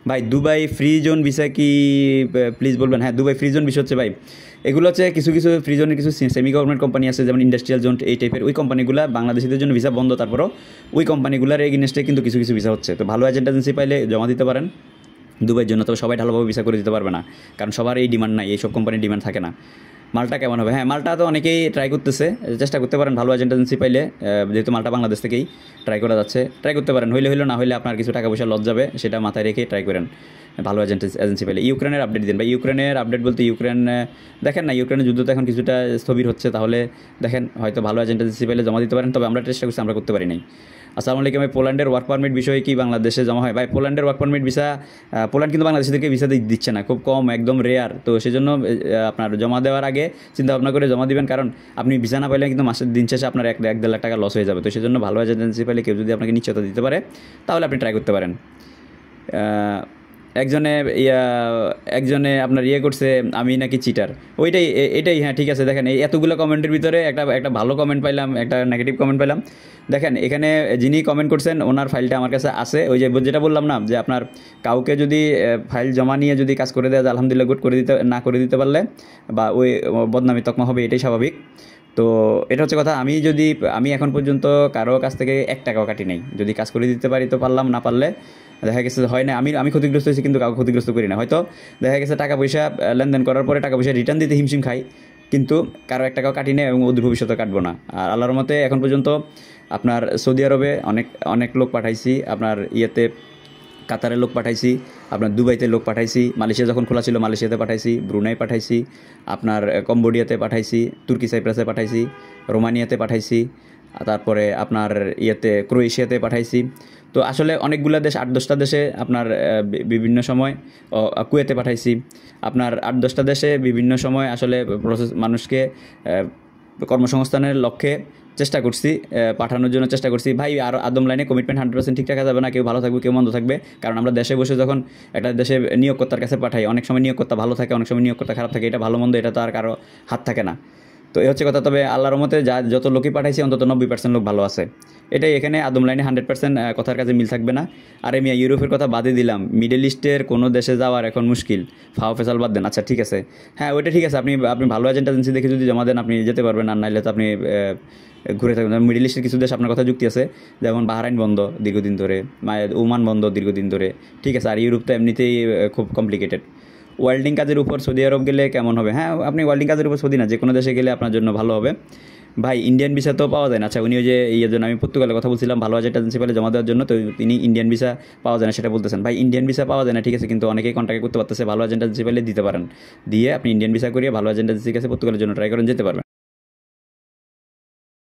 ভাই Dubai free zone visa কি please বলবেন? হ্যাঁ, দুবাই ফ্রি জোন ভিসা হচ্ছে ভাই, এগুলো হচ্ছে কিছু কিছু ফ্রি জোনের কিছু সেমি গভর্নমেন্ট কোম্পানি আছে, যেমন ইন্ডাস্ট্রিয়াল জোন এই টাইপের, ওই কোম্পানিগুলো বাংলাদেশিদের জন্য ভিসা বন্ধ, তারপরও ওই কোম্পানিগুলোর এগেনস্টে কিন্তু কিছু কিছু ভিসা হচ্ছে। তো ভালো এজেন্ট এজেন্সি পাইলে জমা দিতে পারেন দুবাইয়ের জন্য। তবে সবাই ভালোভাবে ভিসা করে দিতে পারবে না, কারণ সবার এই ডিমান্ড নাই, এইসব কোম্পানির ডিমান্ড থাকে না। মালটা কেমন হবে? হ্যাঁ, মালটা তো অনেকেই ট্রাই করতেছে, চেষ্টা করতে পারেন ভালো এজেন্ট এজেন্সি পাইলে, যেহেতু মালটা বাংলাদেশ থেকেই ট্রাই করা যাচ্ছে, ট্রাই করতে পারেন। হইলে হইলো, না হইলে আপনার কিছু টাকা পয়সা লস যাবে, সেটা মাথায় রেখে ট্রাই করেন ভালো এজেন্সি পেলে। ইউক্রেনের আপডেট দিন ভাই। ইউক্রেনের আপডেট বলতে ইউক্রেন দেখেন না, ইউক্রেনের যুদ্ধ তো এখন কিছুটা স্থবির হচ্ছে, তাহলে দেখেন হয়তো ভালো এজেন্সি পেলে জমা দিতে পারেন। তবে আমরা চেষ্টা করছি, আমরা করতে পারি নাই। আসসালামু আলাইকুম ভাই, পোল্যান্ডের ওয়ার্ক পারমিট বিষয়ে কি বাংলাদেশে জমা হয়? ভাই পোল্যান্ডের ওয়ার্ক পারমিট ভিসা, পোল্যান্ড কিন্তু বাংলাদেশিদেরকে ভিসা দিচ্ছে না, খুব কম, একদম রেয়ার। তো সেজন্য আপনার জমা দেওয়ার আগে চিন্তা ভাবনা করে জমা দিবেন, কারণ আপনি ভিসা না পাইলে কিন্তু মাসের দিন শেষে আপনার 1-1.5 লাখ টাকা লস হয়ে যাবে। তো সেজন্য ভালো এজেন্সি পেলে কেউ যদি আপনাকে নিশ্চয়তা দিতে পারে, তাহলে আপনি ট্রাই করতে পারেন। একজনে একজনে আপনার করছে আমি নাকি চিটার, ওইটাই এটাই। হ্যাঁ ঠিক আছে, দেখেন এই এতগুলো কমেন্টের ভিতরে একটা ভালো কমেন্ট পাইলাম, একটা নেগেটিভ কমেন্ট পাইলাম। দেখেন এখানে যিনি কমেন্ট করছেন ওনার ফাইলটা আমার কাছে আছে, ওই যে যেটা বললাম না, যে আপনার কাউকে যদি ফাইল জমা নিয়ে যদি কাজ করে দেওয়া যায়, আলহামদুলিল্লাহ গুড, করে দিতে পারলে বা ওই বদনামি তকমা হবে, এটাই স্বাভাবিক। তো এটা হচ্ছে কথা। আমি এখন পর্যন্ত কারো কাছ থেকে 1 টাকাও কাটি নাই। যদি কাজ করে দিতে পারি তো পারলাম, না পারলে দেখা গেছে হয় না, আমি ক্ষতিগ্রস্ত হয়েছি, কিন্তু কাউকে ক্ষতিগ্রস্ত করি না। হয়তো দেখা গেছে টাকা পয়সা লেনদেন করার পরে টাকা পয়সা রিটার্ন দিতে হিমশিম খাই, কিন্তু কারো 1 টাকাও কাটি না, এবং অদূর ভবিষ্যতে কাটবো না। আর আল্লাহর মতে এখন পর্যন্ত আপনার সৌদি আরবে অনেক অনেক লোক পাঠাইছি, আপনার কাতারে লোক পাঠাইছি, আপনার দুবাইতে লোক পাঠাইছি, মালয়েশিয়া যখন খোলা ছিল মালয়েশিয়াতে পাঠাইছি, ব্রুনাই পাঠাইছি, আপনার কম্বোডিয়াতে পাঠাইছি, তুর্কি সাইপ্রাসে পাঠাইছি, রোমানিয়াতে পাঠাইছি, তারপরে আপনার ক্রোয়েশিয়াতে পাঠাইছি। তো আসলে অনেকগুলো দেশ, 8-10টা দেশে আপনার বিভিন্ন সময়, কুয়েতে পাঠাইছি, আপনার 8-10টা দেশে বিভিন্ন সময় আসলে মানুষকে কর্মসংস্থানের লক্ষ্যে চেষ্টা করছি, পাঠানোর জন্য চেষ্টা করছি ভাই। আর আদম লাইনে কমিটমেন্ট 100% ঠিক রাখা যাবে না, কেউ ভালো থাকবে কেউ মন্দ থাকবে। কারণ আমরা দেশে বসে যখন একটা দেশে নিয়োগকর্তার কাছে পাঠাই, অনেক সময় নিয়োগকর্তা ভালো থাকে, অনেক সময় নিয়োগকর্তা খারাপ থাকে, এটা ভালো মন্দ এটা তো আর কারো হাত থাকে না। তো এই হচ্ছে কথা। তবে আল্লাহর রহমতে যত লোকই পাঠাইছি অন্তত 90% লোক ভালো আছে, এটাই। এখানে আদম লাইনে 100% কথার কাছে মিল থাকবে না। আর আমি ইউরোপের কথা বাদে দিলাম, মিডল ইস্টের কোনো দেশে যাওয়ার এখন মুশকিল, ফাও ফেসাল বাদ দেন। আচ্ছা ঠিক আছে, হ্যাঁ ওইটা ঠিক আছে, আপনি ভালো এজেন্সি দেখে যদি জমা দেন আপনি যেতে পারবেন, আর নাইলে তো আপনি ঘুরে থাকবেন। মিডল ইস্টের কিছু দেশ আপনার কথা যুক্তি আছে, যেমন বাহরাইন বন্ধ দীর্ঘদিন ধরে, ওমান বন্ধ দীর্ঘদিন ধরে, ঠিক আছে। আর ইউরোপ তো এমনিতেই খুব কমপ্লিকেটেড। ওয়েল্ডিং কাজের উপর সৌদি আরব গেলে কেমন হবে? হ্যাঁ, আপনি ওয়েল্ডিং কাজের উপর সৌদি না, যে কোনো দেশে গেলে আপনার জন্য ভালো হবে ভাই। ইন্ডিয়ান ভিসা তো পাওয়া যায় না। আচ্ছা, উনি ওই যে জন্য আমি পর্তুগালের কথা বলছিলাম, ভালো এজেন্সি পেলে জমা দেওয়ার জন্য, তো তিনি ইন্ডিয়ান ভিসা পাওয়া যায় না সেটা বলতেছেন। ভাই ইন্ডিয়ান ভিসা পাওয়া যায় না ঠিক আছে, কিন্তু অনেকেই কন্ট্যাক্ট করতে পারতেছে, ভালো এজেন্সি পেলে দিতে পারেন, দিয়ে আপনি ইন্ডিয়ান ভিসা করিয়ে ভালো এজেন্সির কাছে পর্তুগালের জন্য ট্রাই করেন, যেতে পারবেন।